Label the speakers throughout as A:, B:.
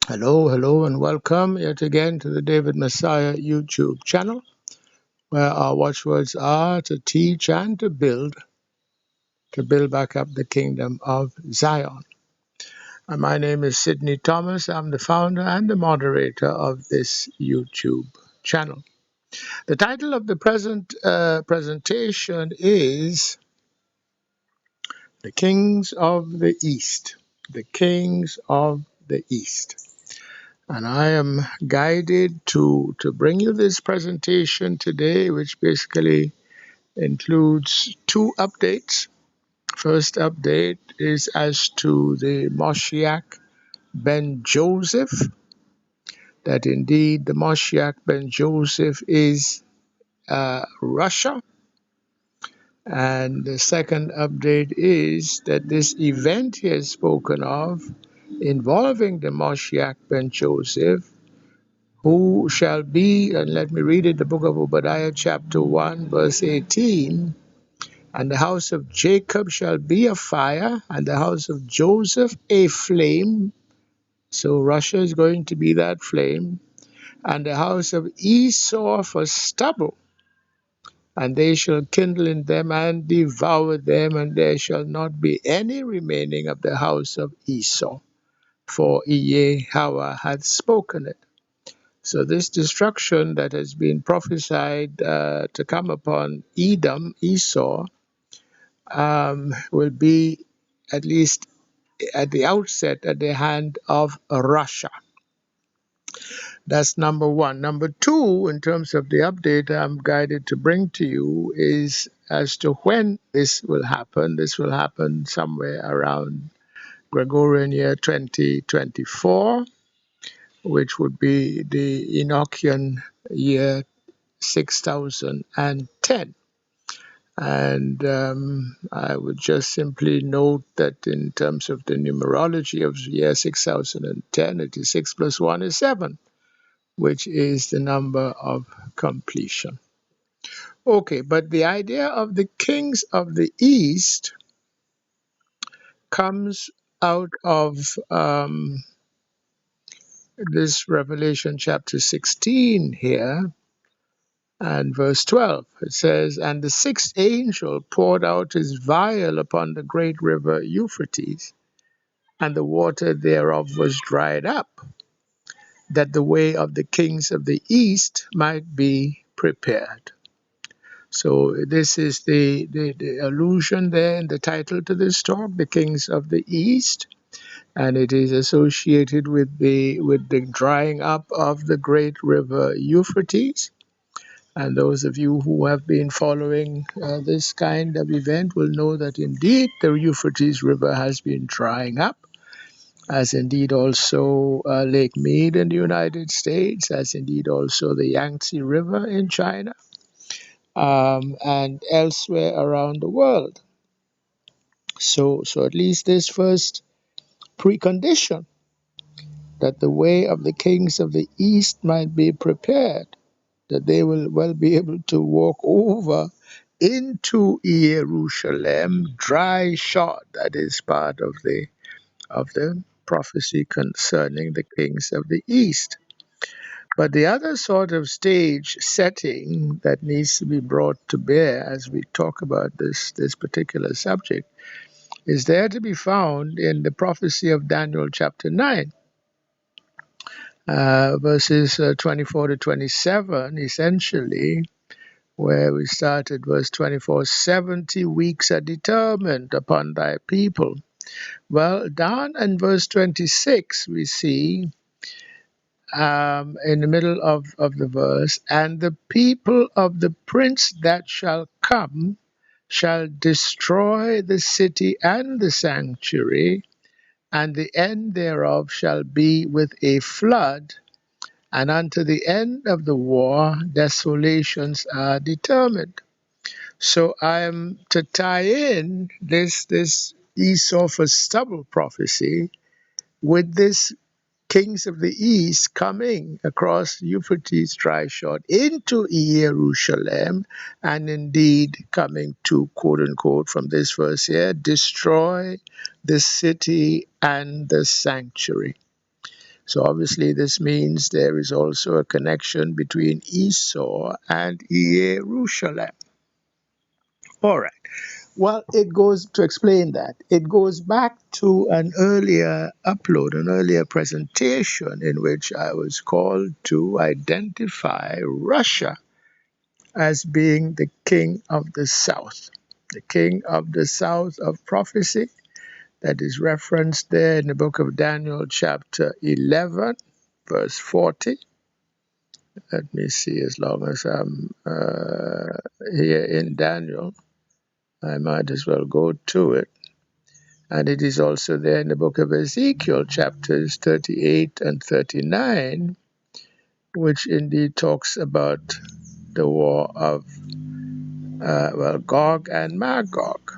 A: Hello, hello, and welcome yet again to the David Messiah YouTube channel, where our watchwords are to teach and to build back up the kingdom of Zion. And my name is Sidney Thomas. I'm the founder and the moderator of this YouTube channel. The title of the present presentation is The Kings of the East. The Kings of the East. And I am guided to bring you this presentation today, which basically includes two updates. First update is as to the Moshiach ben Joseph, that indeed the Moshiach ben Joseph is Russia. And the second update is that this event he has spoken of involving the Moshiach ben Joseph, who shall be, and let me read it, the book of Obadiah, chapter 1, verse 18. And the house of Jacob shall be a fire, and the house of Joseph a flame. So Russia is going to be that flame. And the house of Esau for stubble, and they shall kindle in them and devour them, and there shall not be any remaining of the house of Esau, for Yahweh hath spoken it. So this destruction that has been prophesied to come upon Edom, Esau, will be, at least at the outset, at the hand of Russia. That's number one. Number two, in terms of the update I'm guided to bring to you, is as to when this will happen. This will happen somewhere around Gregorian year 2024, which would be the Enochian year 6010. And I would just simply note that in terms of the numerology of year 6010, it is 6 plus 1 is 7, which is the number of completion. Okay, but the idea of the kings of the East comes out of this Revelation chapter 16 here, and verse 12, it says, And the sixth angel poured out his vial upon the great river Euphrates, and the water thereof was dried up, that the way of the kings of the east might be prepared. So this is the allusion there in the title to this talk, the kings of the east, and it is associated with the drying up of the great river Euphrates. And those of you who have been following this kind of event will know that indeed the Euphrates River has been drying up, as indeed also Lake Mead in the United States, as indeed also the Yangtze River in China, and elsewhere around the world. So at least this first precondition, that the way of the kings of the East might be prepared, that they will well be able to walk over into Jerusalem dry shod. That is part of the prophecy concerning the kings of the East. But the other sort of stage setting that needs to be brought to bear as we talk about this particular subject is there to be found in the prophecy of Daniel chapter 9. Verses 24 to 27, essentially, where we started, verse 24, 70 weeks are determined upon thy people. Well, down in verse 26, we see in the middle of the verse, and the people of the prince that shall come shall destroy the city and the sanctuary, and the end thereof shall be with a flood, and unto the end of the war desolations are determined. So I am to tie in this Esau for stubble prophecy with this kings of the east coming across Euphrates dry shod into Jerusalem, and indeed coming to, quote unquote, from this verse here, destroy the city and the sanctuary. So obviously this means there is also a connection between Esau and Jerusalem. All right. Well, it goes to explain that. It goes back to an earlier upload, an earlier presentation in which I was called to identify Russia as being the king of the south. The king of the south of prophecy that is referenced there in the book of Daniel, chapter 11, verse 40. Let me see, as long as I'm here in Daniel, I might as well go to it. And it is also there in the book of Ezekiel, chapters 38 and 39, which indeed talks about the war of, Gog and Magog.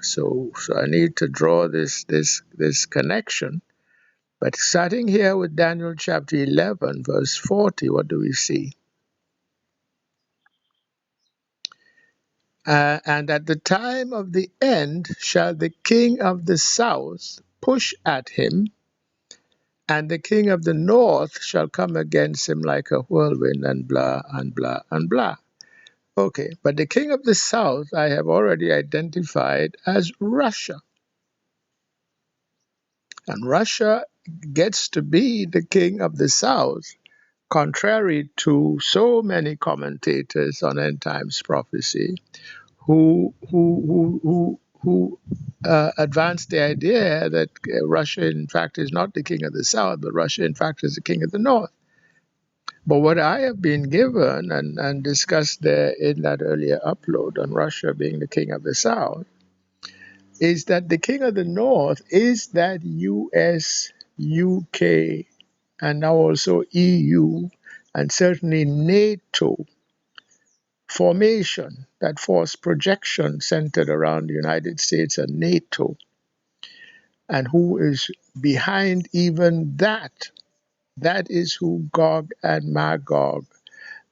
A: So I need to draw this connection. But starting here with Daniel chapter 11, verse 40, what do we see? And at the time of the end shall the king of the south push at him, and the king of the north shall come against him like a whirlwind, and blah, and blah, and blah. Okay, but the king of the south I have already identified as Russia. And Russia gets to be the king of the south, contrary to so many commentators on end times prophecy who advance the idea that Russia, in fact, is not the king of the south, but Russia, in fact, is the king of the north. But what I have been given and discussed there in that earlier upload on Russia being the king of the south is that the king of the north is that US, UK, and now also EU, and certainly NATO formation, that force projection centered around the United States and NATO, and who is behind even that. That is who Gog and Magog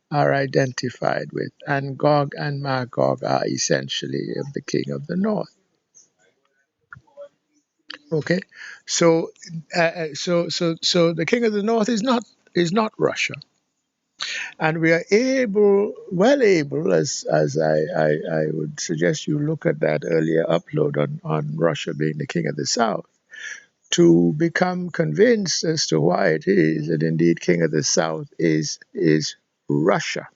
A: are identified with. And Gog and Magog are essentially of the king of the north. Okay, so the king of the north is not Russia, and we are well able, as I would suggest you look at that earlier upload on Russia being the king of the south, to become convinced as to why it is that indeed king of the south is Russia.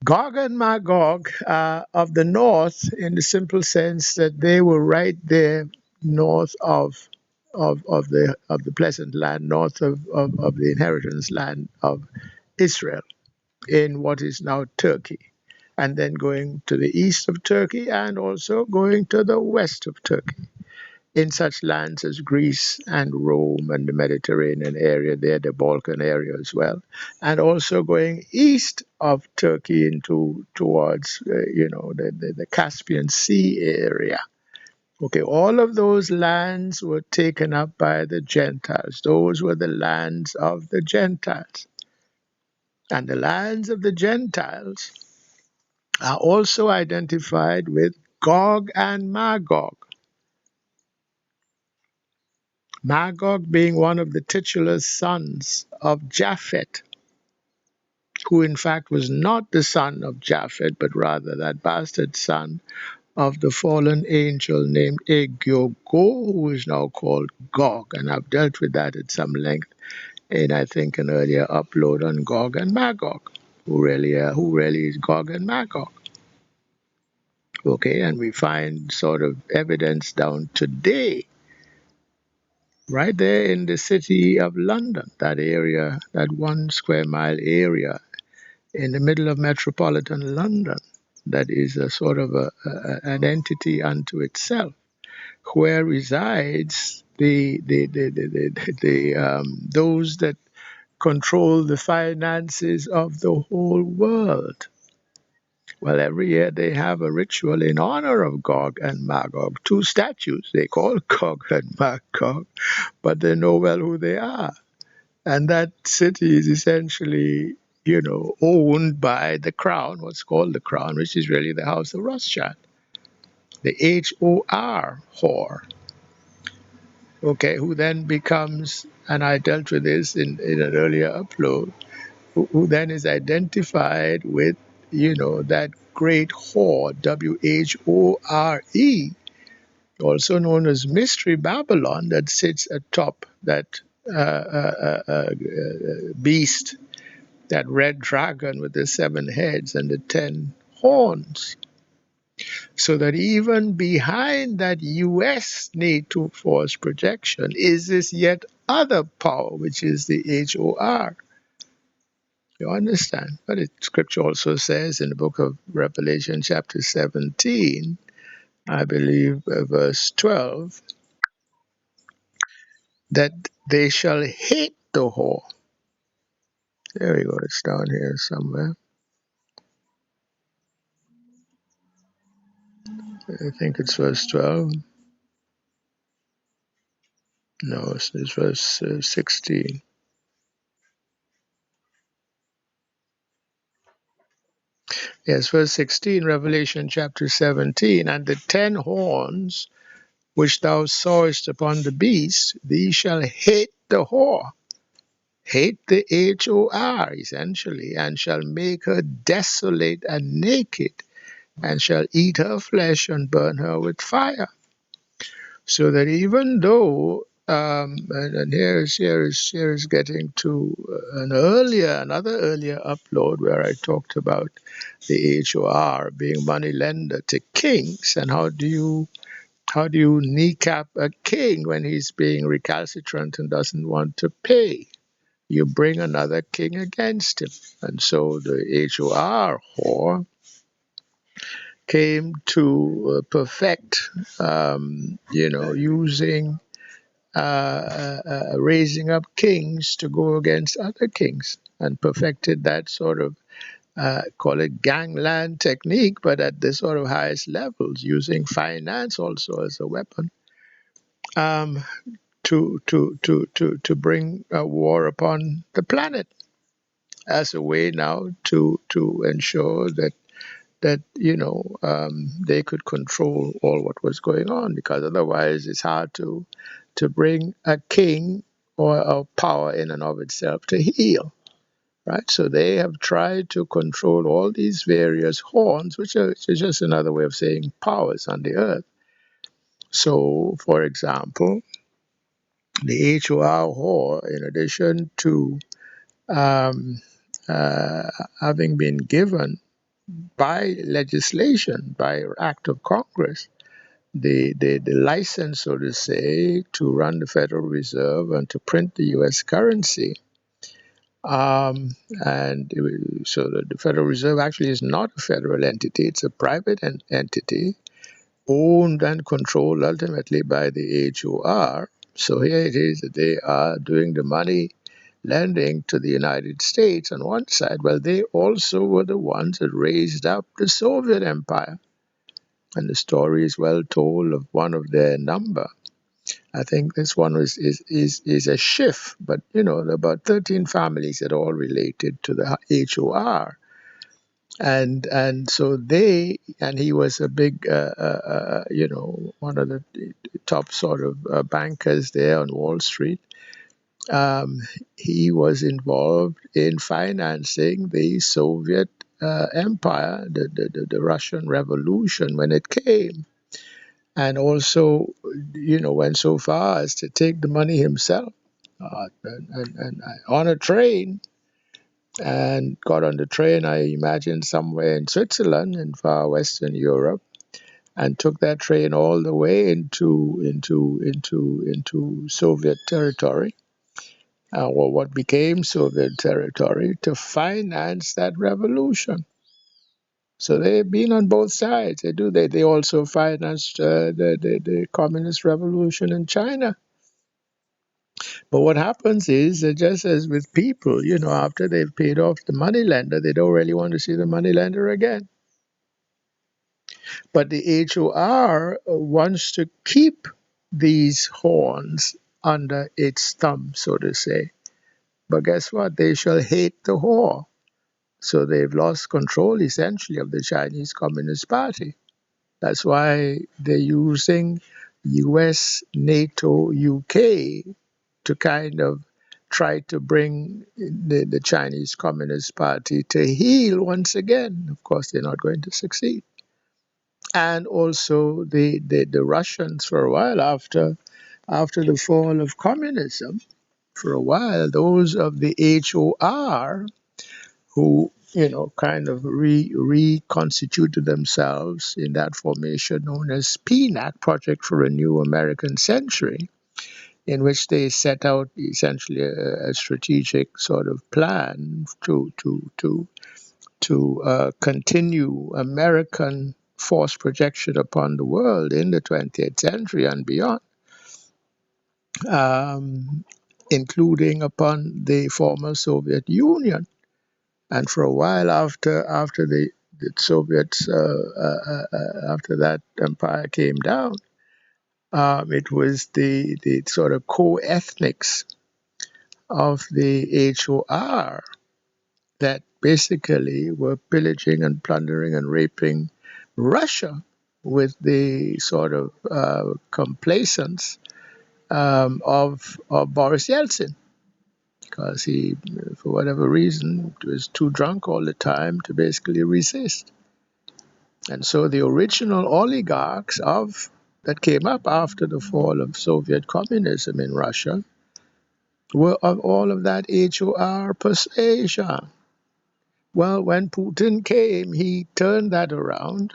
A: Gog and Magog are of the north in the simple sense that they were right there north of the pleasant land, north of the inheritance land of Israel in what is now Turkey, and then going to the east of Turkey and also going to the west of Turkey, in such lands as Greece and Rome and the Mediterranean area there, the Balkan area as well, and also going east of Turkey into towards the Caspian Sea area. Okay, all of those lands were taken up by the Gentiles. Those were the lands of the Gentiles. And the lands of the Gentiles are also identified with Gog and Magog. Magog being one of the titular sons of Japhet, who in fact was not the son of Japhet, but rather that bastard son of the fallen angel named Egyogo, who is now called Gog. And I've dealt with that at some length in, I think, an earlier upload on Gog and Magog. Who really is Gog and Magog? Okay, and we find sort of evidence down today, right there in the city of London, that area, that 1 square mile area in the middle of metropolitan London, that is a sort of an entity unto itself, where resides those that control the finances of the whole world. Well, every year they have a ritual in honor of Gog and Magog. 2 statues they call Gog and Magog, but they know well who they are. And that city is essentially, owned by the crown, what's called the crown, which is really the House of Rothschild. The HOR, whore. okay, who then becomes, and I dealt with this in an earlier upload, who then is identified with, that great whore, WHORE, also known as Mystery Babylon, that sits atop that beast, that red dragon with the 7 heads and the 10 horns. So that even behind that US NATO force projection is this yet other power, which is the HOR. You understand? But scripture also says in the book of Revelation, chapter 17, I believe, verse 12, that they shall hate the whore. There we go, it's down here somewhere. I think it's verse 12. No, it's verse 16. Yes, verse 16, Revelation chapter 17. And the 10 horns which thou sawest upon the beast, these shall hate the whore, hate the HOR essentially, and shall make her desolate and naked, and shall eat her flesh and burn her with fire. So that even though, and here is getting to another earlier upload where I talked about the HOR being money lender to kings, and how do you kneecap a king when he's being recalcitrant and doesn't want to pay? You bring another king against him. And so the HOR whore came to perfect, using raising up kings to go against other kings, and perfected that sort of call it gangland technique, but at the sort of highest levels, using finance also as a weapon, um, to bring a war upon the planet, as a way now to ensure that they could control all what was going on, because otherwise it's hard to bring a king or a power in and of itself to heal, right? So they have tried to control all these various horns, which is just another way of saying powers on the earth. So, for example, the HOR whore, in addition to um, uh, having been given by legislation, by act of Congress, the license, so to say, to run the Federal Reserve and to print the U.S. currency. So the Federal Reserve actually is not a federal entity, it's a private entity owned and controlled ultimately by the HOR. So here it is that they are doing the money lending to the United States on one side. Well, they also were the ones that raised up the Soviet Empire. And the story is well told of one of their number. I think this one is a shift, but about 13 families that all related to the HOR. And so he was a big, one of the top sort of bankers there on Wall Street. He was involved in financing the Soviet Empire, the Russian Revolution when it came, and also, went so far as to take the money himself and on a train, and got on the train, I imagine, somewhere in Switzerland in far Western Europe, and took that train all the way into Soviet territory, or what became Soviet territory, to finance that revolution. So they've been on both sides. They also financed the communist revolution in China. But what happens is that, just as with people, after they've paid off the moneylender, they don't really want to see the moneylender again. But the HOR wants to keep these horns under its thumb, so to say. But guess what? They shall hate the whore. So they've lost control, essentially, of the Chinese Communist Party. That's why they're using US, NATO, UK to kind of try to bring the Chinese Communist Party to heel once again. Of course, they're not going to succeed. And also the Russians, for a while after the fall of communism, for a while, those of the HOR who, kind of reconstituted themselves in that formation known as PNAC, Project for a New American Century, in which they set out essentially a strategic sort of plan to continue American force projection upon the world in the 20th century and beyond, um, including upon the former Soviet Union. And for a while after the Soviets, after that empire came down, it was the sort of co-ethnics of the HOR that basically were pillaging and plundering and raping Russia with the sort of complacence of Boris Yeltsin, because he, for whatever reason, was too drunk all the time to basically resist. And so the original oligarchs that came up after the fall of Soviet communism in Russia were of all of that HOR persuasion. Well, when Putin came, he turned that around.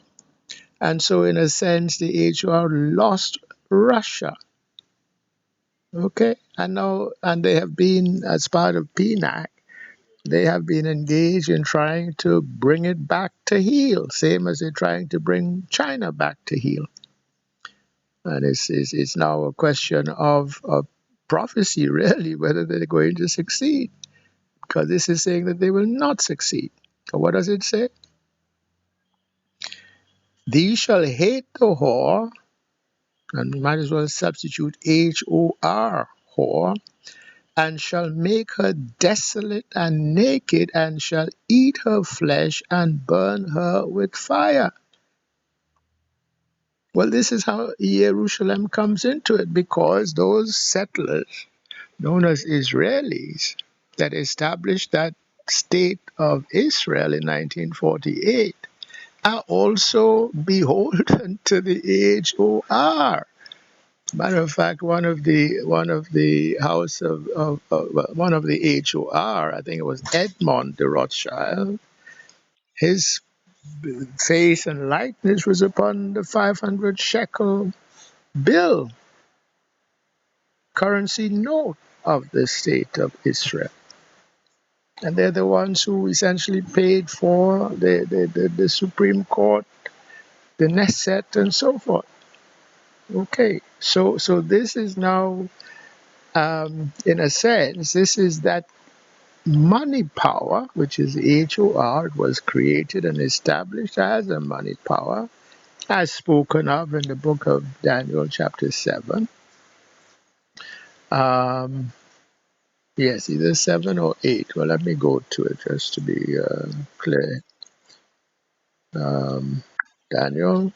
A: And so, in a sense, the HOR lost Russia. Okay? And they have been, as part of PNAC, they have been engaged in trying to bring it back to heel, same as they're trying to bring China back to heel. And it's now a question of prophecy, really, whether they're going to succeed. Because this is saying that they will not succeed. So what does it say? Thee shall hate the whore, and we might as well substitute HOR, whore, and shall make her desolate and naked, and shall eat her flesh and burn her with fire. Well, this is how Jerusalem comes into it, because those settlers, known as Israelis, that established that state of Israel in 1948, are also beholden to the HOR. Matter of fact, one of the house of one of the HOR, I think it was Edmond de Rothschild, his face and likeness was upon the 500 shekel bill, currency note of the state of Israel. And they're the ones who essentially paid for the Supreme Court, the Knesset, and so forth. Okay, so this is now, in a sense, this is that money power, which is HOR. It was created and established as a money power, as spoken of in the book of Daniel, chapter 7. Yes, either 7 or 8. Well, let me go to it just to be clear. Daniel.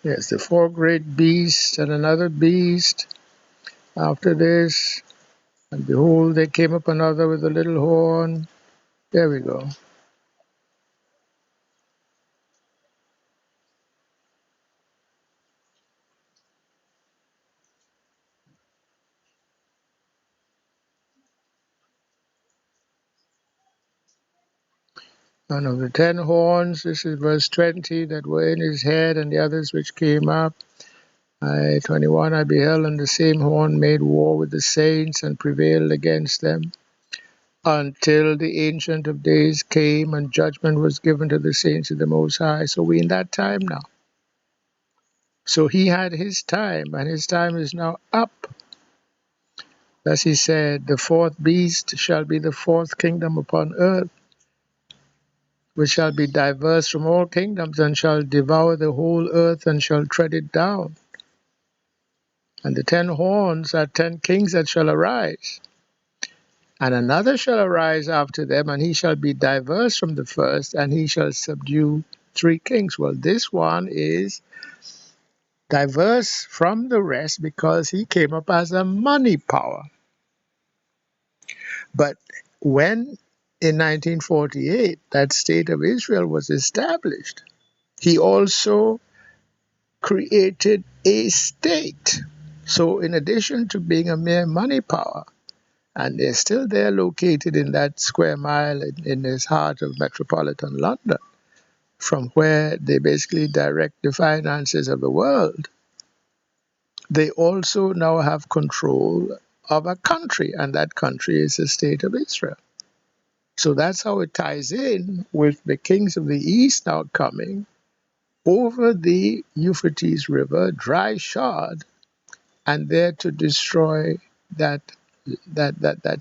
A: Yes, the four great beasts and another beast after this. And behold, there came up another with a little horn. There we go. And of the 10 horns, this is verse 20, that were in his head, and the others which came up. 21, I beheld, and the same horn made war with the saints and prevailed against them, until the Ancient of Days came and judgment was given to the saints of the Most High. So we're in that time now. So he had his time, and his time is now up. Thus he said, the fourth beast shall be the fourth kingdom upon earth, which shall be diverse from all kingdoms, and shall devour the whole earth, and shall tread it down. And the 10 horns are 10 kings that shall arise. And another shall arise after them, and he shall be diverse from the first, and he shall subdue 3 kings. Well, this one is diverse from the rest because he came up as a money power. But when in 1948 that state of Israel was established, he also created a state. So in addition to being a mere money power, and they're still there located in that square mile in this heart of metropolitan London, from where they basically direct the finances of the world, they also now have control of a country, and that country is the state of Israel. So that's how it ties in with the kings of the east now coming over the Euphrates River, dry shod, and there to destroy that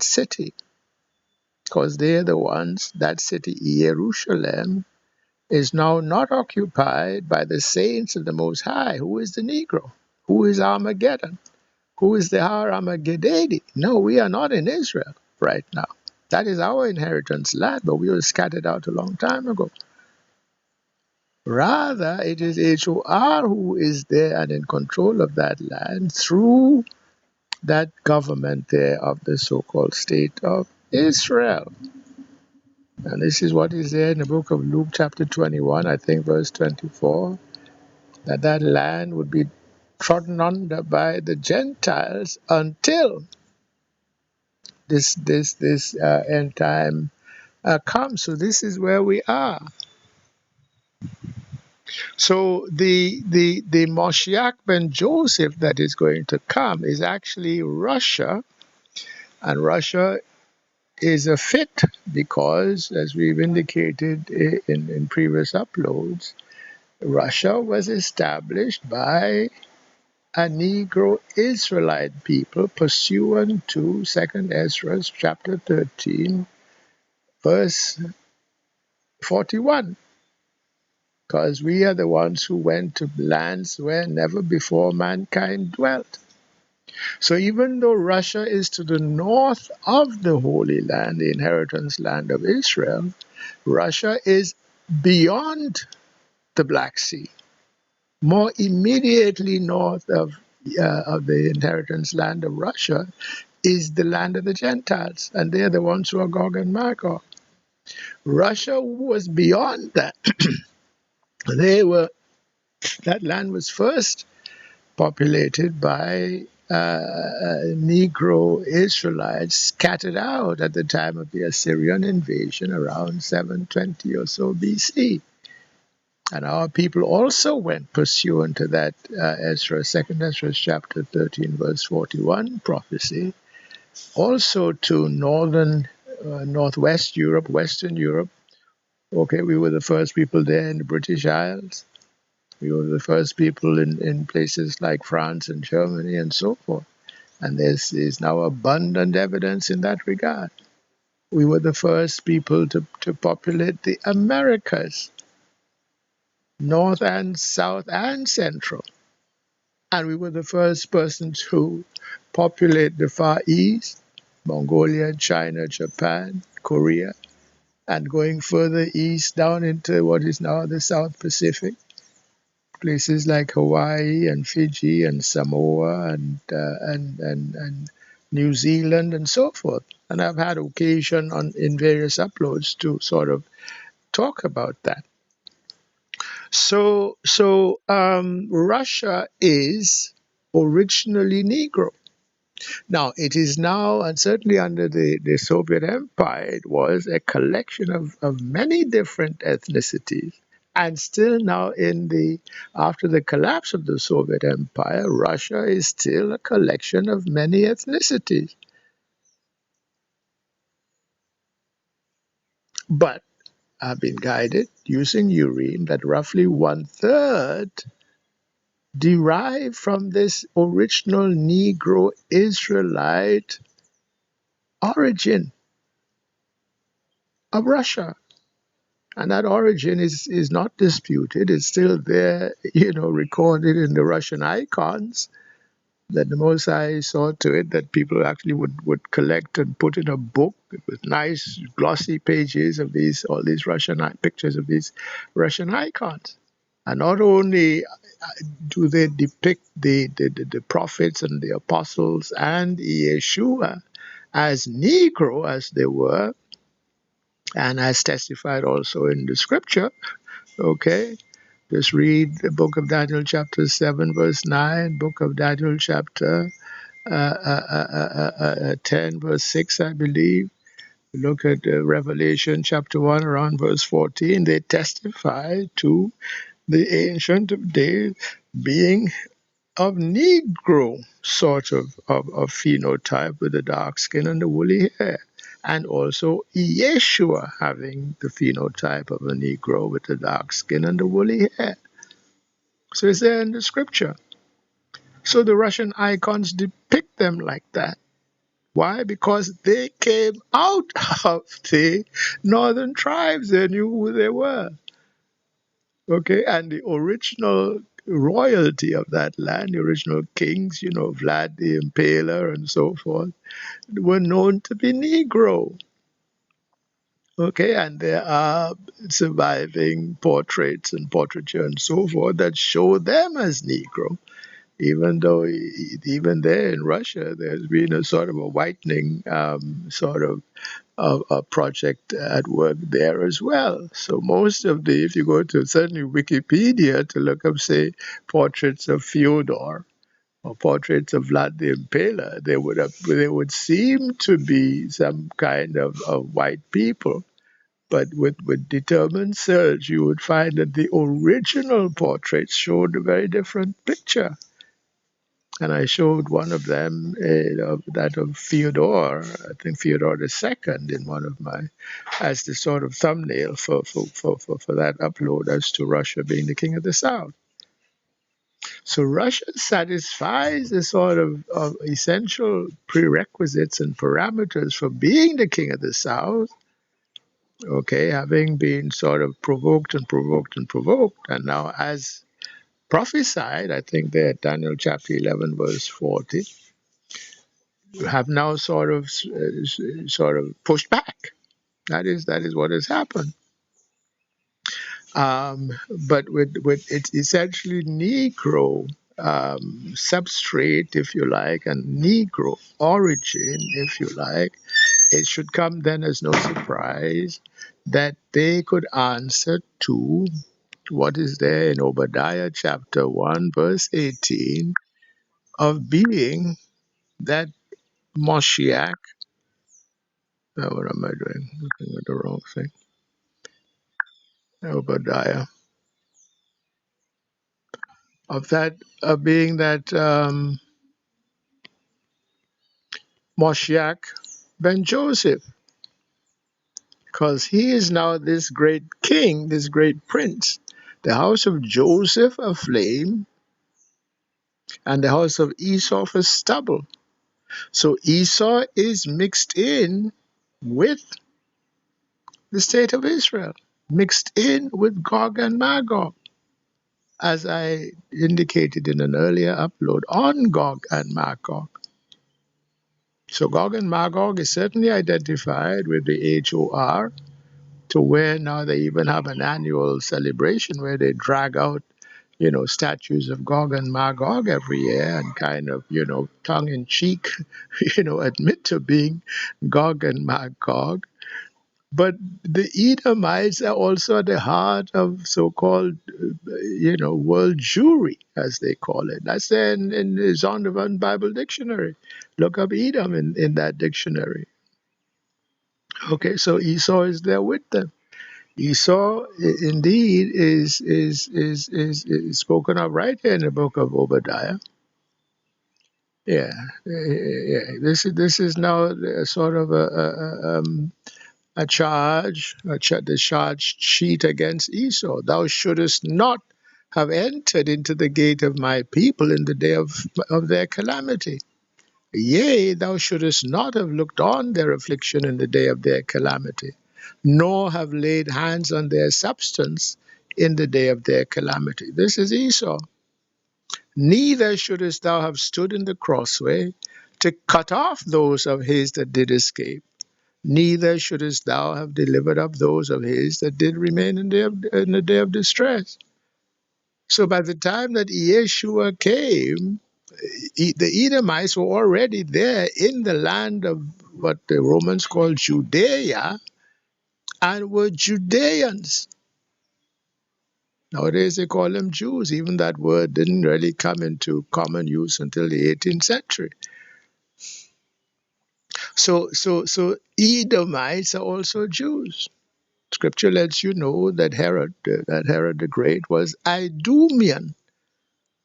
A: city. Because they're the ones, that city, Jerusalem, is now not occupied by the saints of the Most High. Who is the Negro? Who is Armageddon? Who is the Har Armageddon? No, we are not in Israel right now. That is our inheritance land, but we were scattered out a long time ago. Rather, it is HOR who is there and in control of that land through that government there of the so-called state of Israel. And this is what is there in the book of Luke chapter 21, I think verse 24, that land would be trodden under by the Gentiles until this end time comes. So this is where we are. So the Moshiach ben Joseph that is going to come is actually Russia, and Russia is a fit because, as we've indicated in previous uploads, Russia was established by a Negro Israelite people pursuant to 2nd Ezra chapter 13, verse 41. Because we are the ones who went to lands where never before mankind dwelt. So even though Russia is to the north of the Holy Land, the inheritance land of Israel, Russia is beyond the Black Sea. More immediately north of the inheritance land of Russia is the land of the Gentiles, and they're the ones who are Gog and Magog. Russia was beyond that. That land was first populated by Negro Israelites scattered out at the time of the Assyrian invasion around 720 or so BC. And our people also went pursuant to that Second Ezra chapter 13, verse 41 prophecy, also to northwest Europe, Western Europe. Okay, we were the first people there in the British Isles. We were the first people in places like France and Germany and so forth. And there's now abundant evidence in that regard. We were the first people to populate the Americas, North and South and Central. And we were the first persons who populate the Far East, Mongolia, China, Japan, Korea, and going further east down into what is now the South Pacific. Places like Hawaii and Fiji and Samoa and New Zealand and so forth. And I've had occasion in various uploads to sort of talk about that. So Russia is originally Negro. Now, it is now, and certainly under the Soviet Empire, it was a collection of many different ethnicities. And still now after the collapse of the Soviet Empire, Russia is still a collection of many ethnicities. But I've been guided using urine that roughly 1/3 derived from this original Negro Israelite origin of Russia. And that origin is not disputed. It's still there, recorded in the Russian icons. that the Most High saw to it that people actually would collect and put in a book with nice glossy pages of all these Russian pictures of these Russian icons. And not only do they depict the prophets and the apostles and Yeshua as Negro as they were, and as testified also in the scripture, okay? Just read the book of Daniel chapter 7 verse 9, book of Daniel chapter 10 verse 6, I believe. Look at Revelation chapter 1 around verse 14. They testify to the Ancient of Days being of Negro sort of phenotype with the dark skin and the woolly hair. And also Yeshua having the phenotype of a Negro with the dark skin and the woolly hair. So it's there in the scripture. So the Russian icons depict them like that. Why? Because they came out of the northern tribes. They knew who they were. Okay, and the original royalty of that land, the original kings, Vlad the Impaler and so forth, were known to be Negro. Okay, and there are surviving portraits and portraiture and so forth that show them as Negro, even though even there in Russia there's been a sort of a whitening sort of a project at work there as well. So most of if you go to certainly Wikipedia to look up, say, portraits of Fyodor or portraits of Vlad the Impaler, they would seem to be some kind of white people. But with determined search, you would find that the original portraits showed a very different picture. And I showed one of them, that of Fyodor, I think Fyodor II, in one of my, as the sort of thumbnail for that upload as to Russia being the king of the South. So Russia satisfies the sort of essential prerequisites and parameters for being the king of the South, okay, having been sort of provoked and provoked and provoked. And now, as prophesied, I think there, Daniel chapter 11, verse 40, have now sort of pushed back. That is what has happened. But with it's essentially Negro substrate, if you like, and Negro origin, if you like, it should come then as no surprise that they could answer to what is there in Obadiah chapter 1, verse 18, of being that Moshiach. What am I doing? Looking at the wrong thing. Obadiah. Of that, being that Moshiach ben Joseph, because he is now this great king, this great prince. The house of Joseph a flame, and the house of Esau for stubble. So Esau is mixed in with the state of Israel, mixed in with Gog and Magog, as I indicated in an earlier upload on Gog and Magog. So Gog and Magog is certainly identified with the HOR, to where now they even have an annual celebration where they drag out, statues of Gog and Magog every year and kind of, tongue in cheek, admit to being Gog and Magog. But the Edomites are also at the heart of so-called, world Jewry, as they call it. That's there in the Zondervan Bible Dictionary. Look up Edom in that dictionary. Okay, so Esau is there with them. Esau, indeed, is spoken of right here in the book of Obadiah. Yeah, yeah. This is now a sort of a charge, the charge sheet against Esau. Thou shouldest not have entered into the gate of my people in the day of their calamity. Yea, thou shouldest not have looked on their affliction in the day of their calamity, nor have laid hands on their substance in the day of their calamity. This is Esau. Neither shouldest thou have stood in the crossway to cut off those of his that did escape. Neither shouldest thou have delivered up those of his that did remain in the day of distress. So by the time that Yeshua came, the Edomites were already there in the land of what the Romans called Judea and were Judeans. Nowadays they call them Jews. Even that word didn't really come into common use until the 18th century. So Edomites are also Jews. Scripture lets you know that Herod the Great was Idumean,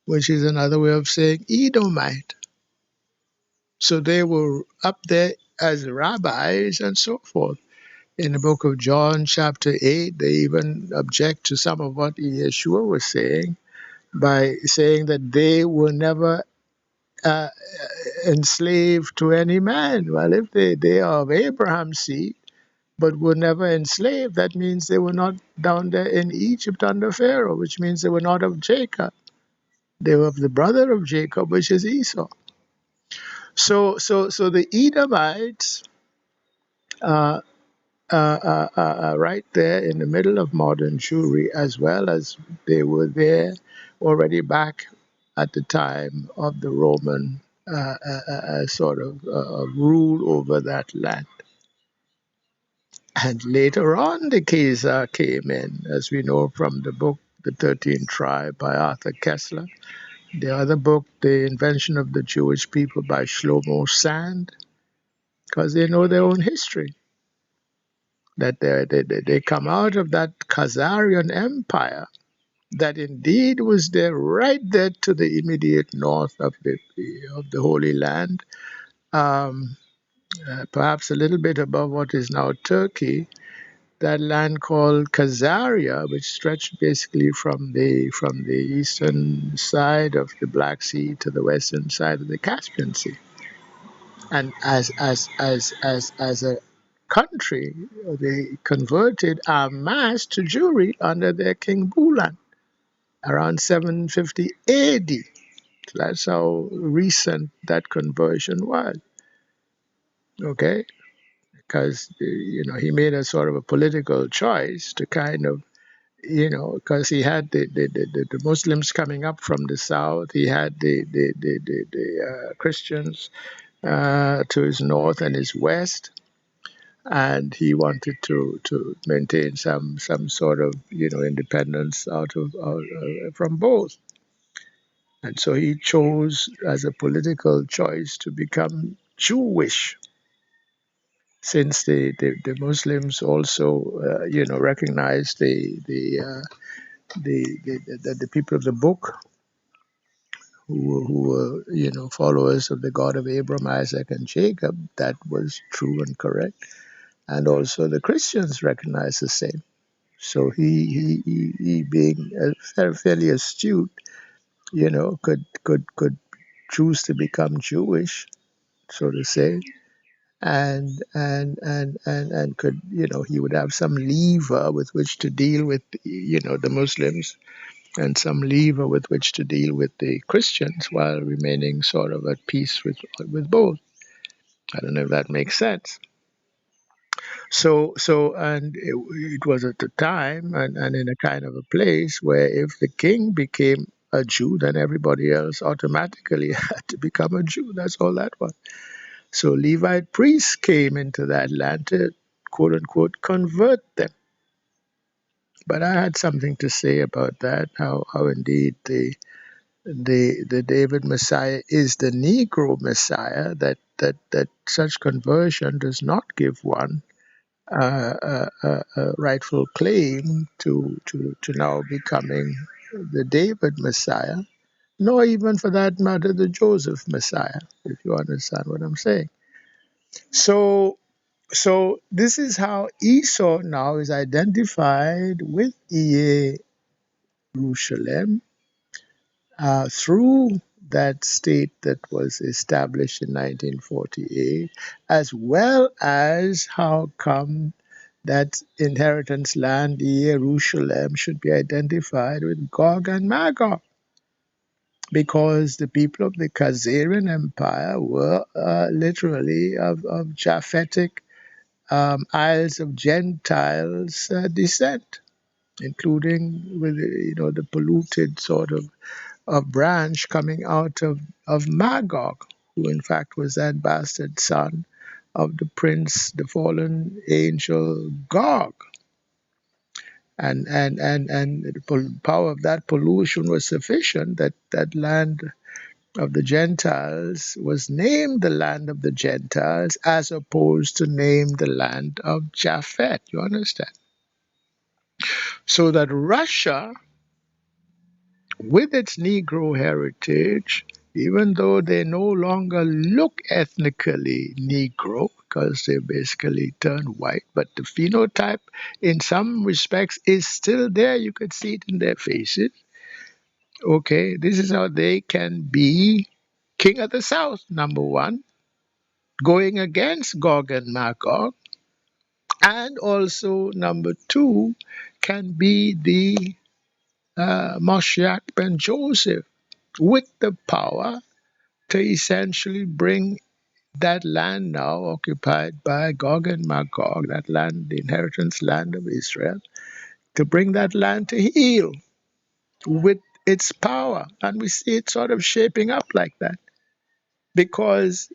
A: which is another way of saying Edomite. So they were up there as rabbis and so forth. In the book of John, chapter 8, they even object to some of what Yeshua was saying by saying that they were never uh, enslaved to any man. Well, if they are of Abraham's seed, but were never enslaved, that means they were not down there in Egypt under Pharaoh, which means they were not of Jacob. They were of the brother of Jacob, which is Esau. So the Edomites uh, right there in the middle of modern Jewry, as well as they were there already back at the time of the Roman sort of rule over that land. And later on, the Khazar came in, as we know from the book The 13th Tribe by Arthur Kessler. The other book, The Invention of the Jewish People by Shlomo Sand, because they know their own history. That they come out of that Khazarian Empire that indeed was there right there to the immediate north of the Holy Land, perhaps a little bit above what is now Turkey, that land called Khazaria, which stretched basically from the eastern side of the Black Sea to the western side of the Caspian Sea. And as a country, they converted en masse to Jewry under their king Bulan around 750 AD. So that's how recent that conversion was. Okay, because he made a sort of a political choice to kind of because he had the Muslims coming up from the south, he had the Christians to his north and his west, and he wanted to maintain some sort of independence from both, and so he chose as a political choice to become Jewish, since the Muslims also recognized the people of the book who were followers of the God of Abraham, Isaac, and Jacob. That was true and correct, and also the Christians recognized the same. So he being fairly astute, could choose to become Jewish, so to say, and could he would have some lever with which to deal with the Muslims, and some lever with which to deal with the Christians, while remaining sort of at peace with both. I don't know if that makes sense. And it was at the time and in a kind of a place where if the king became a Jew, then everybody else automatically had to become a Jew. That's all that was. So Levite priests came into that land to, quote unquote, convert them. But I had something to say about that, how indeed the David Messiah is the Negro Messiah, that such conversion does not give one a rightful claim to now becoming the David Messiah, nor even for that matter the Joseph Messiah, if you understand what I'm saying. So this is how Esau now is identified with Jerusalem through that state that was established in 1948, as well as how come that inheritance land, Jerusalem, should be identified with Gog and Magog. because the people of the Khazarian Empire were literally of Japhetic Isles of Gentiles descent, including with the polluted sort of branch coming out of Magog, who in fact was that bastard son of the prince, the fallen angel Gog. And the power of that pollution was sufficient that that land of the Gentiles was named the land of the Gentiles as opposed to name the land of Japhet. You understand? So that Russia, with its Negro heritage, even though they no longer look ethnically Negro because they basically turned white, but the phenotype in some respects is still there. You could see it in their faces. Okay, this is how they can be king of the South, number one, going against Gog and Magog, and also number two, can be the Moshiach ben Joseph with the power to essentially bring that land now occupied by Gog and Magog, that land, the inheritance land of Israel, to bring that land to heel with its power. And we see it sort of shaping up like that because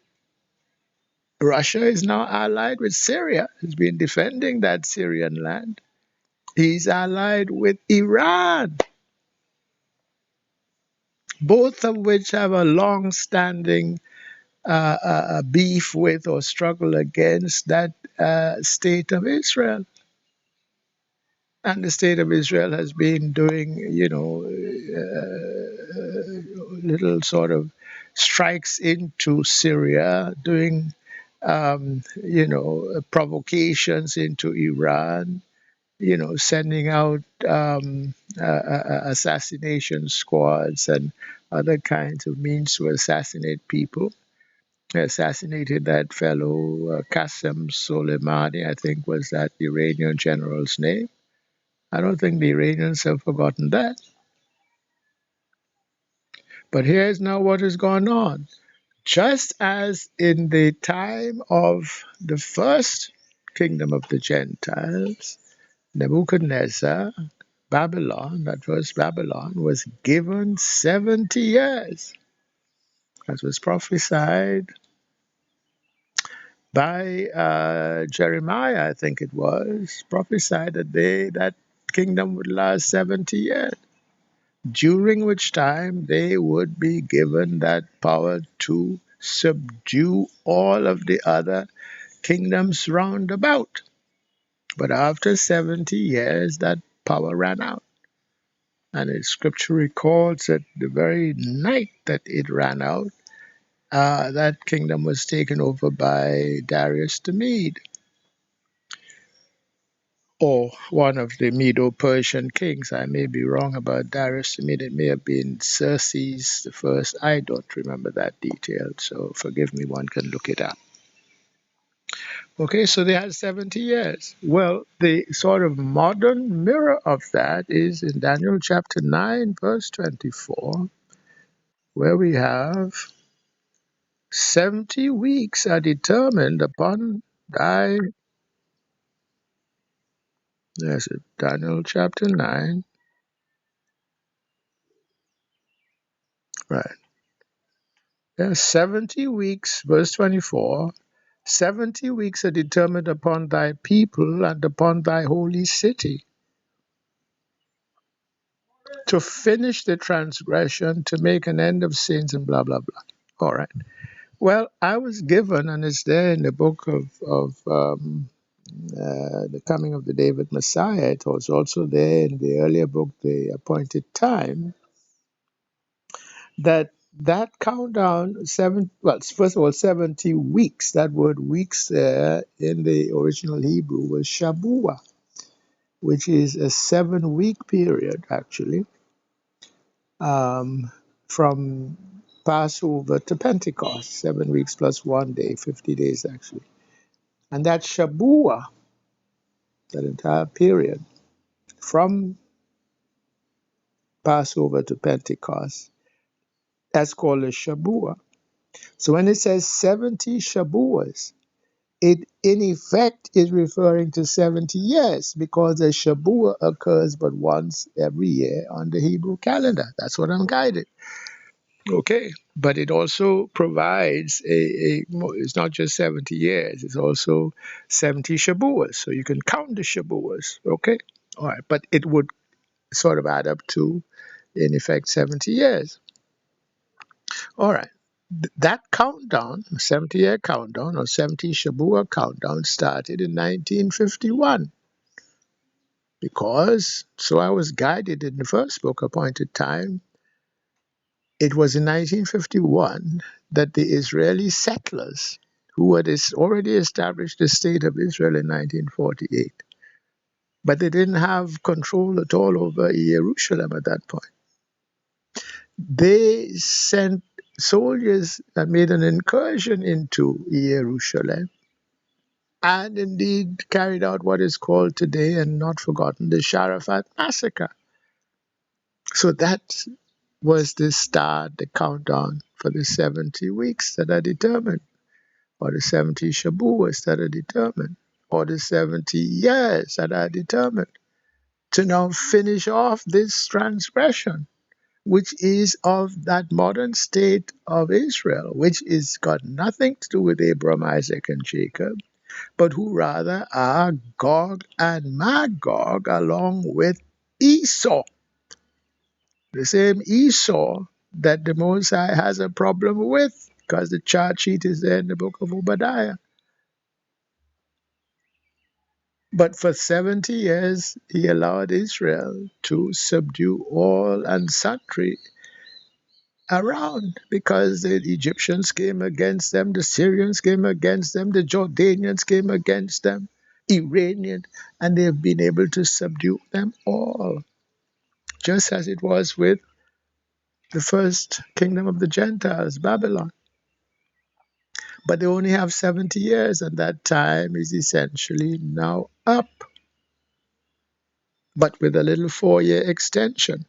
A: Russia is now allied with Syria, has been defending that Syrian land. He's allied with Iran, both of which have a long standing beef with or struggle against that state of Israel. And the state of Israel has been doing, little sort of strikes into Syria, doing, provocations into Iran, sending out assassination squads and other kinds of means to assassinate people. Assassinated that fellow Qasem Soleimani, I think was that Iranian general's name. I don't think the Iranians have forgotten that. But here's now what has gone on. Just as in the time of the first kingdom of the Gentiles, Nebuchadnezzar, Babylon, that was Babylon, was given 70 years, as was prophesied by Jeremiah, I think it was, prophesied that that kingdom would last 70 years, during which time they would be given that power to subdue all of the other kingdoms round about. But after 70 years, that power ran out. And the scripture records that the very night that it ran out, that kingdom was taken over by Darius the Mede, or one of the Medo-Persian kings. I may be wrong about Darius the Mede. It may have been Xerxes the first. I don't remember that detail, so forgive me, one can look it up. Okay, so they had 70 years. Well, the sort of modern mirror of that is in Daniel chapter 9, verse 24, where we have 70 weeks are determined upon thy, there's it, Daniel chapter 9, right. There's 70 weeks, verse 24, 70 weeks are determined upon thy people and upon thy holy city to finish the transgression, to make an end of sins, and blah, blah, blah. All right. Well, I was given, and it's there in the book of the coming of the David Messiah. It was also there in the earlier book, The Appointed Time, that countdown, first of all, 70 weeks. That word weeks there in the original Hebrew was Shabua, which is a 7-week period, actually, from Passover to Pentecost, 7 weeks plus 1 day, 50 days, actually. And that Shabua, that entire period, from Passover to Pentecost, That's called a Shabua. So when it says 70 Shabuas, it in effect is referring to 70 years because a Shabua occurs but once every year on the Hebrew calendar. That's what I'm guided. Okay. But it also provides it's not just 70 years, it's also 70 Shabuas. So you can count the Shabuas. Okay. All right. But it would sort of add up to, in effect, 70 years. All right. That countdown, 70-year countdown or 70 Shabua countdown started in 1951 because, so I was guided in the first book, Appointed Time, it was in 1951 that the Israeli settlers who had already established the state of Israel in 1948, but they didn't have control at all over Jerusalem at that point. They sent soldiers that made an incursion into Jerusalem and indeed carried out what is called today and not forgotten the Sharafat massacre. So that was the start, the countdown for the 70 weeks that are determined, or the 70 Shabuas that are determined, or the 70 years that are determined to now finish off this transgression, which is of that modern state of Israel, which is got nothing to do with Abraham, Isaac, and Jacob, but who rather are Gog and Magog along with Esau. The same Esau that the Most High has a problem with, because the charge sheet is there in the book of Obadiah. But for 70 years, he allowed Israel to subdue all and sundry around because the Egyptians came against them, the Syrians came against them, the Jordanians came against them, Iranians, and they've been able to subdue them all, just as it was with the first kingdom of the Gentiles, Babylon. But they only have 70 years, and that time is essentially now up, but with a little 4-year extension.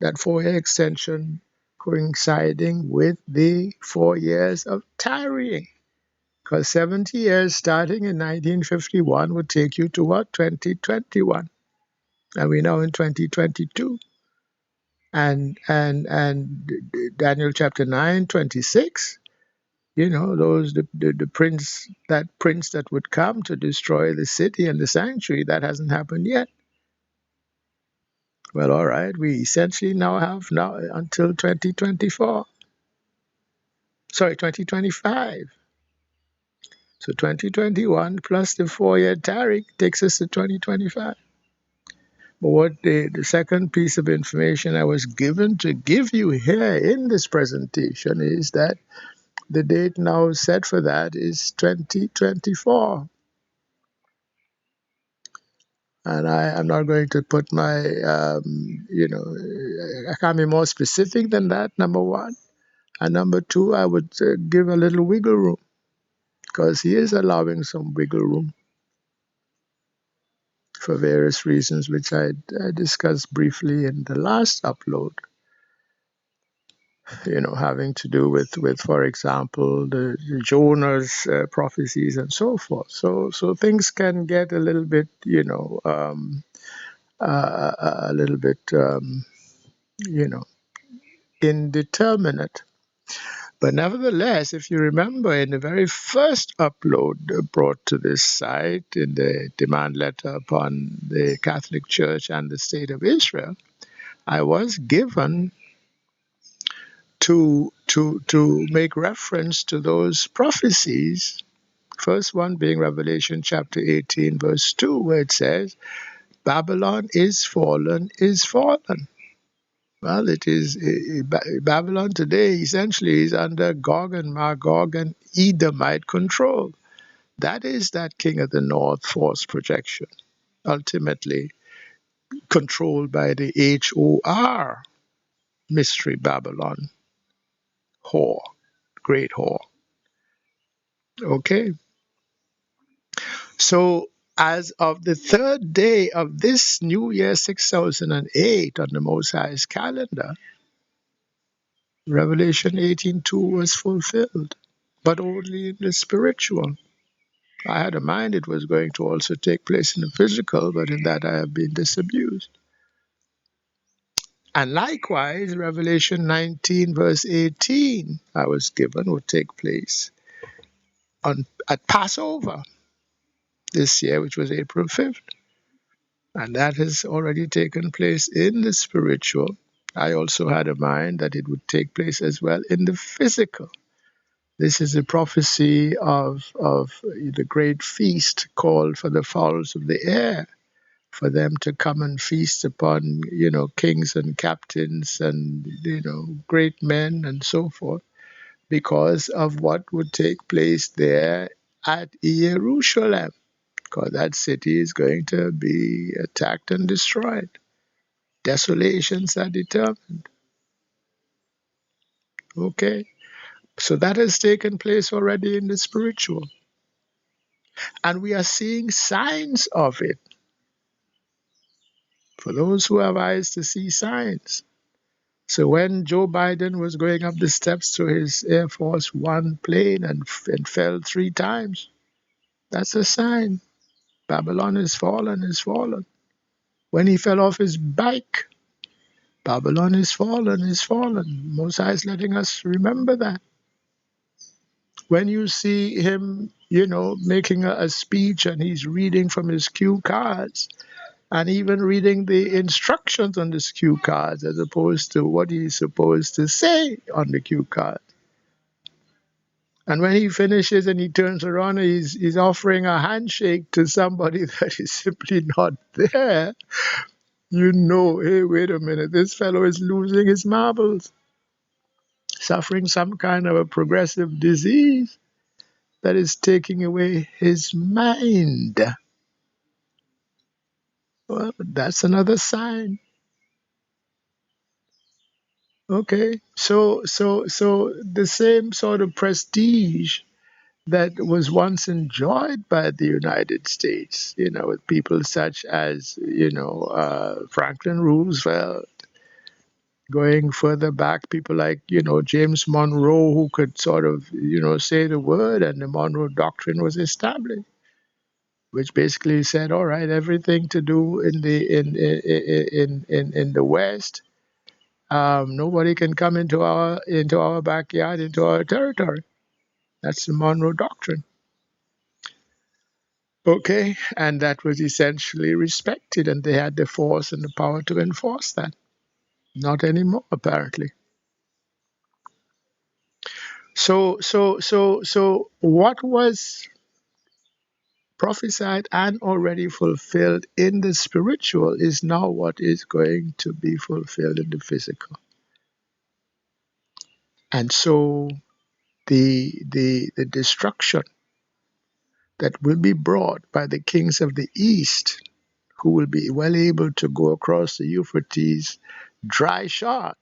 A: That 4-year extension coinciding with the 4 years of tarrying. Because 70 years starting in 1951 would take you to what? 2021. And we're now in 2022. And Daniel chapter 9:26, those the prince that would come to destroy the city and the sanctuary, that hasn't happened yet. Well, all right, we essentially now have until 2024. Sorry, 2025. So 2021 plus the 4-year tariff takes us to 2025. But what the second piece of information I was given to give you here in this presentation is that the date now set for that is 2024. And I am not going to put my, I can't be more specific than that, number one. And number two, I would give a little wiggle room because he is allowing some wiggle room for various reasons, which I discussed briefly in the last upload. Having to do with for example, the Jonah's prophecies and so forth. So things can get a little bit, a little bit, indeterminate. But nevertheless, if you remember, in the very first upload brought to this site in the demand letter upon the Catholic Church and the State of Israel, I was given to make reference to those prophecies. First one being Revelation chapter 18, verse 2, where it says, Babylon is fallen, is fallen. Well, it is Babylon today essentially is under Gog and Magog and Edomite control. That is that king of the north force projection, ultimately controlled by the HOR, Mystery Babylon, whore, great whore. Okay? So, as of the third day of this new year 6008 on the Most High's calendar, Revelation 18:2 was fulfilled, but only in the spiritual. I had a mind it was going to also take place in the physical, but in that I have been disabused. And likewise, Revelation 19 verse 18 I was given would take place at Passover this year, which was April 5th. And that has already taken place in the spiritual. I also had a mind that it would take place as well in the physical. This is a prophecy of the great feast called for the fowls of the air, for them to come and feast upon, kings and captains and, great men and so forth, because of what would take place there at Jerusalem, because that city is going to be attacked and destroyed. Desolations are determined. Okay? So that has taken place already in the spiritual. And we are seeing signs of it. For those who have eyes to see signs. So when Joe Biden was going up the steps to his Air Force One plane and fell 3 times, that's a sign. Babylon is fallen, is fallen. When he fell off his bike, Babylon is fallen, is fallen. Most High is letting us remember that. When you see him, making a speech and he's reading from his cue cards and even reading the instructions on the cue cards as opposed to what he's supposed to say on the cue card. And when he finishes and he turns around, he's offering a handshake to somebody that is simply not there. Hey, wait a minute, this fellow is losing his marbles, suffering some kind of a progressive disease that is taking away his mind. Well, that's another sign. Okay, so the same sort of prestige that was once enjoyed by the United States, with people such as, Franklin Roosevelt, going further back, people like, James Monroe, who could sort of, say the word, and the Monroe Doctrine was established, which basically said, all right, everything to do in the West, nobody can come into our backyard, into our territory. That's the Monroe Doctrine. Okay, and that was essentially respected, and they had the force and the power to enforce that. Not anymore, apparently. So, what was prophesied and already fulfilled in the spiritual is now what is going to be fulfilled in the physical. And so, the destruction that will be brought by the kings of the east, who will be well able to go across the Euphrates dry shod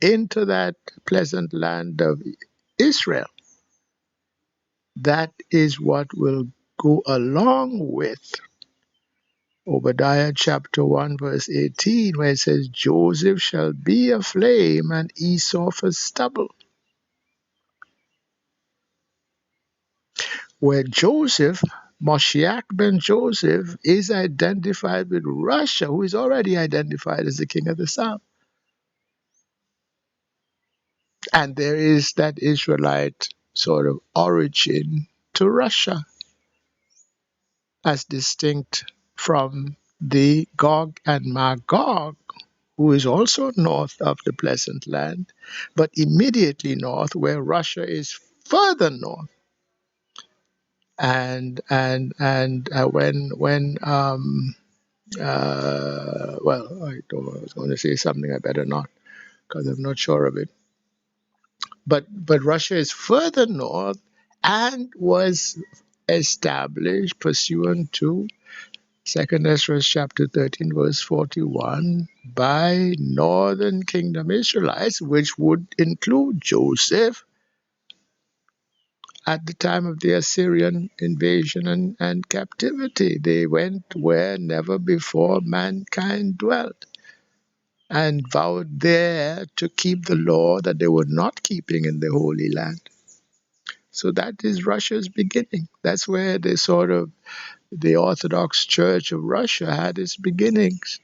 A: into that pleasant land of Israel. That is what will go along with Obadiah chapter 1 verse 18, where it says, Joseph shall be a flame and Esau for stubble. Where Joseph, Moshiach ben Joseph, is identified with Russia, who is already identified as the king of the south. And there is that Israelite sort of origin to Russia, as distinct from the Gog and Magog, who is also north of the Pleasant Land, but immediately north, where Russia is further north. And when I was going to say something, I better not, because I'm not sure of it. But Russia is further north and was established pursuant to 2nd Ezra chapter 13 verse 41 by northern kingdom Israelites, which would include Joseph at the time of the Assyrian invasion and captivity. They went where never before mankind dwelt. and vowed there to keep the law that they were not keeping in the Holy Land. So that is Russia's beginning. That's where the Orthodox Church of Russia had its beginnings.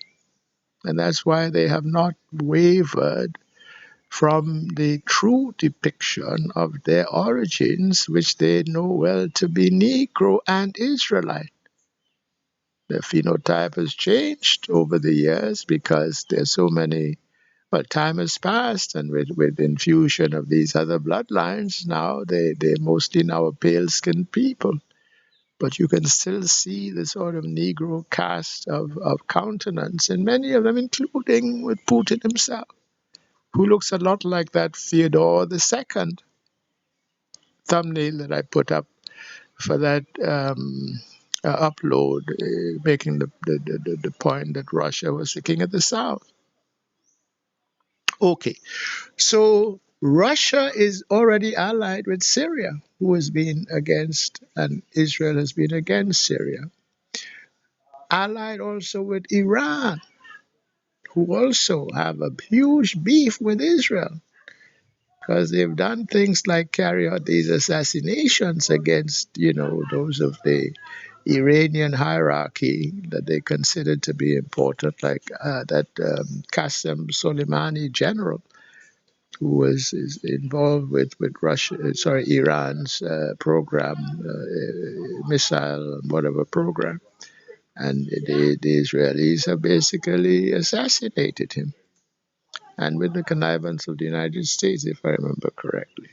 A: And that's why they have not wavered from the true depiction of their origins, which they know well to be Negro and Israelite. Their phenotype has changed over the years because there's so many, well, time has passed, and with infusion of these other bloodlines, now they're mostly now pale-skinned people. But you can still see the sort of Negro cast of countenance in many of them, including with Putin himself, who looks a lot like that Theodore II thumbnail that I put up for that upload, making the point that Russia was the king of the South. Okay, so Russia is already allied with Syria, who has been against, and Israel has been against Syria. Allied also with Iran, who also have a huge beef with Israel, because they've done things like carry out these assassinations against, those of the Iranian hierarchy that they considered to be important, like that Qasem Soleimani general, who is involved with Iran's program, missile and whatever program, and the Israelis have basically assassinated him, and with the connivance of the United States, if I remember correctly.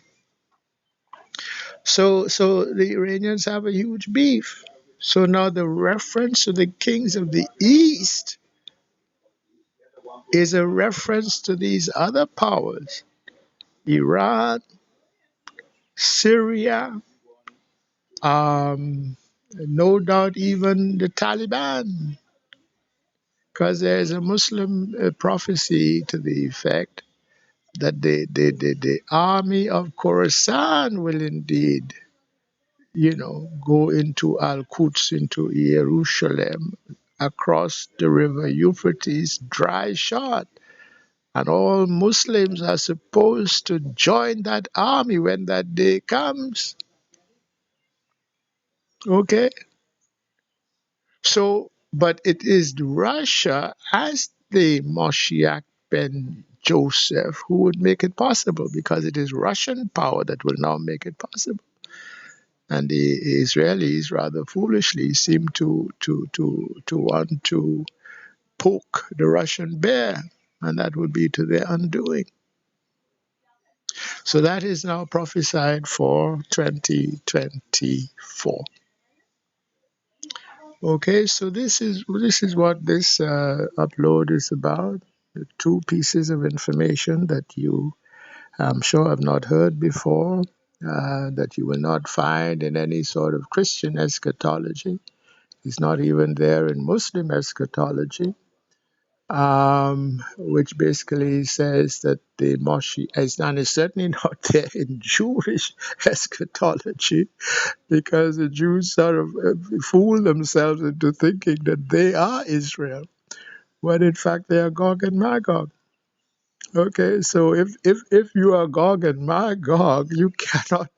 A: So the Iranians have a huge beef. So now the reference to the kings of the East is a reference to these other powers, Iran, Syria, no doubt even the Taliban, because there's a Muslim prophecy to the effect that the army of Khorasan will indeed, go into Al-Quds, into Jerusalem, across the river Euphrates, dry shod. And all Muslims are supposed to join that army when that day comes. Okay? So, but it is Russia as the Moshiach ben Joseph who would make it possible, because it is Russian power that will now make it possible. And the Israelis rather foolishly seem to want to poke the Russian bear, and that would be to their undoing. So that is now prophesied for 2024. Okay, so this is what this upload is about. The two pieces of information that you, I'm sure, have not heard before, that you will not find in any sort of Christian eschatology. It's not even there in Muslim eschatology, which basically says that the Moshiach is, and is certainly not there in Jewish eschatology, because the Jews sort of fool themselves into thinking that they are Israel, when in fact they are Gog and Magog. Okay, so if you are Gog and Magog, you cannot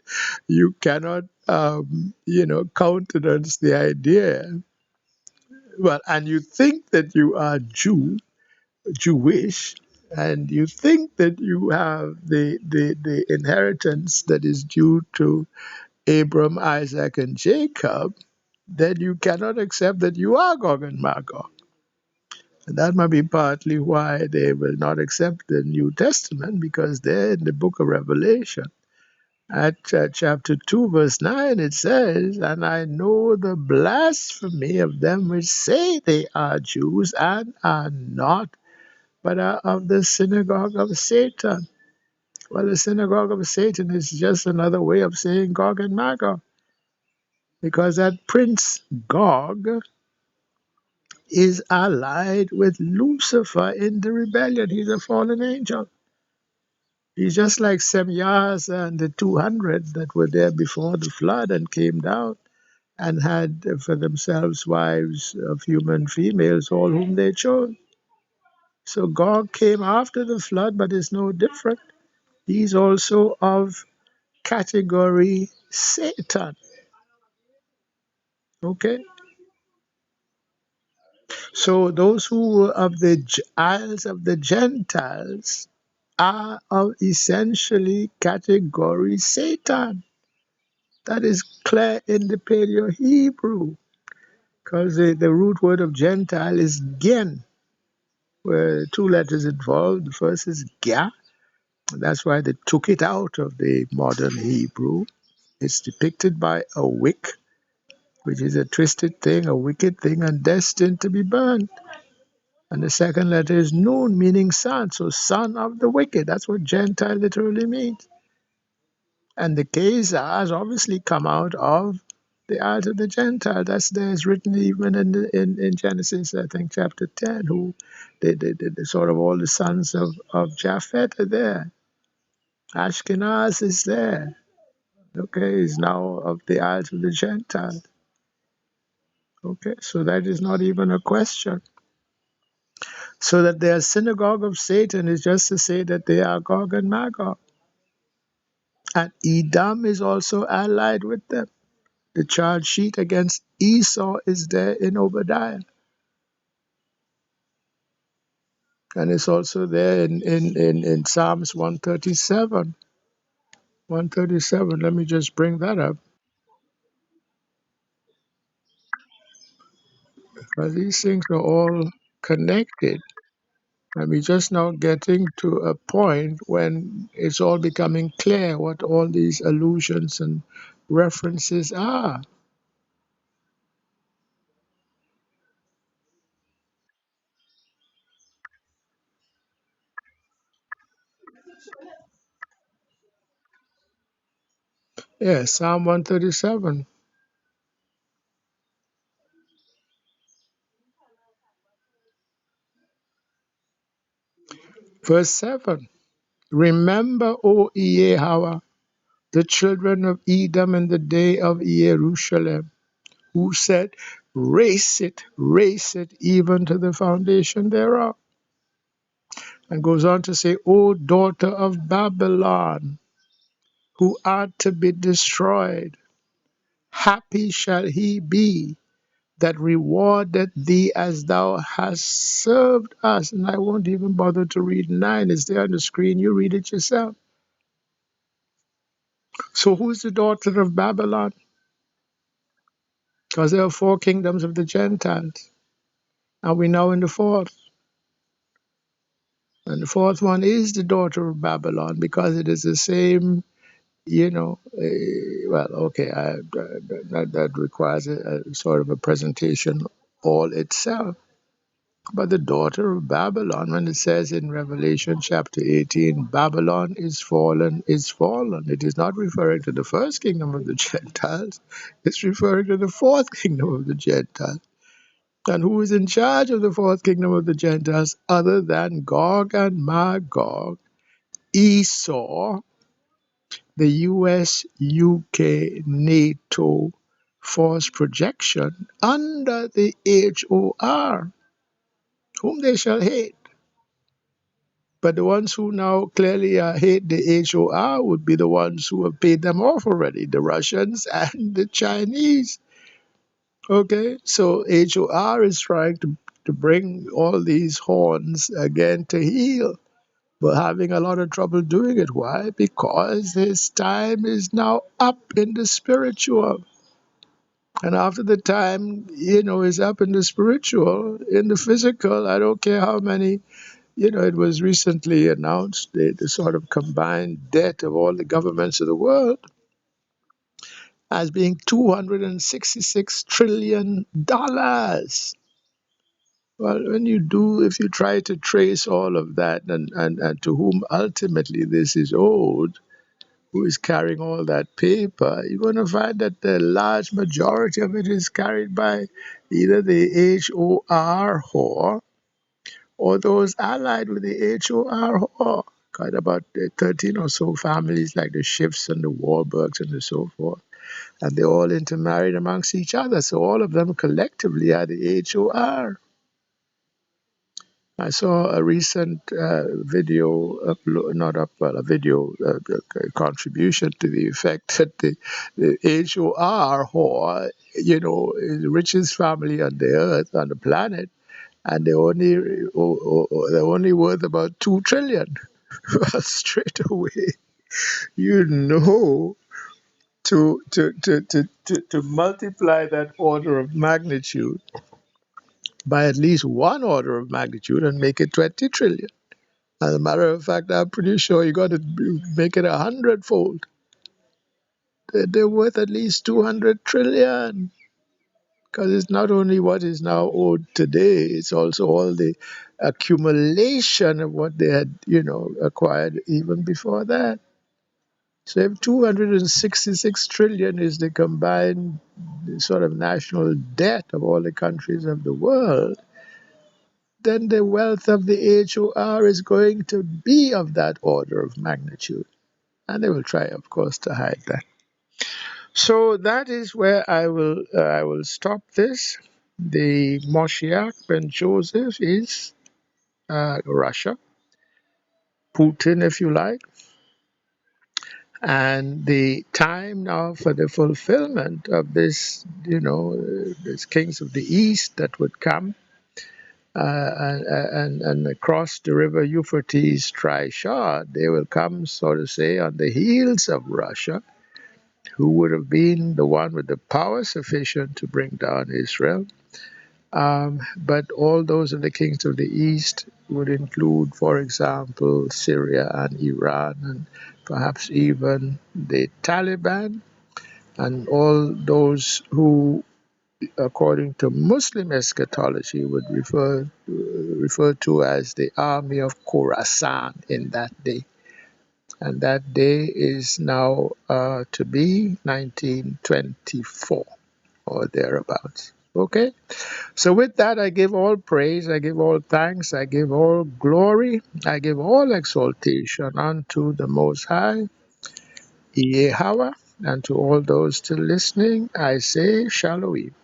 A: countenance the idea. Well, and you think that you are Jewish, and you think that you have the inheritance that is due to Abram, Isaac, and Jacob, then you cannot accept that you are Gog and Magog. And that might be partly why they will not accept the New Testament, because there in the book of Revelation, at chapter 2, verse 9, it says, "And I know the blasphemy of them which say they are Jews and are not, but are of the synagogue of Satan." Well, the synagogue of Satan is just another way of saying Gog and Magog, because that prince Gog is allied with Lucifer in the rebellion. He's a fallen angel. He's just like Semyaz and the 200 that were there before the flood and came down and had for themselves wives of human females, all whom they chose. So Gog came after the flood, but is no different. He's also of category Satan. Okay? So those who were of the isles of the Gentiles are of essentially category Satan. That is clear in the Paleo Hebrew, because the root word of Gentile is gen, where two letters involved. The first is ga. That's why they took it out of the modern Hebrew. It's depicted by a wick, which is a twisted thing, a wicked thing, and destined to be burned. And the second letter is Nun, meaning son. So son of the wicked. That's what Gentile literally means. And the Khazar has obviously come out of the art of the Gentile. That's there is written even in Genesis, I think, chapter 10, who the sort of all the sons of Japhet are there. Ashkenaz is there. Okay, is now of the art of the Gentile. Okay, so that is not even a question. So that they are synagogue of Satan is just to say that they are Gog and Magog. And Edom is also allied with them. The charge sheet against Esau is there in Obadiah. And it's also there in Psalms 137. 137, let me just bring that up. Because these things are all connected. And we're just now getting to a point when it's all becoming clear what all these allusions and references are. Yeah, Psalm 137, verse 7. Remember, O Yahweh, the children of Edom in the day of Jerusalem, who said, race it, even to the foundation thereof. And goes on to say, O daughter of Babylon, who art to be destroyed, happy shall he be that rewarded thee as thou hast served us. And I won't even bother to read 9. It's there on the screen. You read it yourself. So who's the daughter of Babylon? Because there are 4 kingdoms of the Gentiles. And we're now in the 4th. And the 4th one is the daughter of Babylon because it is the same, well, okay, that requires a sort of a presentation all itself. But the daughter of Babylon, when it says in Revelation chapter 18, Babylon is fallen, is fallen, it is not referring to the first kingdom of the Gentiles, it's referring to the 4th kingdom of the Gentiles. And who is in charge of the 4th kingdom of the Gentiles other than Gog and Magog, Esau, the US, UK, NATO force projection under the HOR, whom they shall hate. But the ones who now clearly hate the HOR would be the ones who have paid them off already, the Russians and the Chinese. Okay, so HOR is trying to bring all these horns again to heel, but having a lot of trouble doing it. Why? Because his time is now up in the spiritual. And after the time, is up in the spiritual, in the physical, I don't care how many. It was recently announced the sort of combined debt of all the governments of the world as being $266 trillion. Well, if you try to trace all of that and to whom ultimately this is owed, who is carrying all that paper, you're going to find that the large majority of it is carried by either the HOR or those allied with the HOR. Got about 13 or so families like the Schiffs and the Warburgs and so forth. And they're all intermarried amongst each other. So all of them collectively are the HOR. I saw a recent video, not up, well, a video contribution to the effect that the HOR, is the richest family on the earth, on the planet, and they're only worth about 2 trillion. Well, straight away, you know, to multiply that order of magnitude by at least one order of magnitude and make it 20 trillion. As a matter of fact, I'm pretty sure you got to make it 100-fold. They're worth at least 200 trillion, because it's not only what is now owed today, it's also all the accumulation of what they had, acquired even before that. So if 266 trillion is the combined sort of national debt of all the countries of the world, then the wealth of the HOR is going to be of that order of magnitude. And they will try, of course, to hide that. So that is where I will stop this. The Moshiach Ben Joseph is Russia, Putin, if you like, and the time now for the fulfillment of this, these kings of the east that would come and across the river Euphrates tri-shod, they will come, so to say, on the heels of Russia, who would have been the one with the power sufficient to bring down Israel. But all those of the kings of the east would include, for example, Syria and Iran, and perhaps even the Taliban, and all those who, according to Muslim eschatology, would refer to as the Army of Khorasan in that day. And that day is now to be 1924 or thereabouts. Okay? So with that, I give all praise, I give all thanks, I give all glory, I give all exaltation unto the Most High, Yahweh, and to all those still listening, I say Shalom.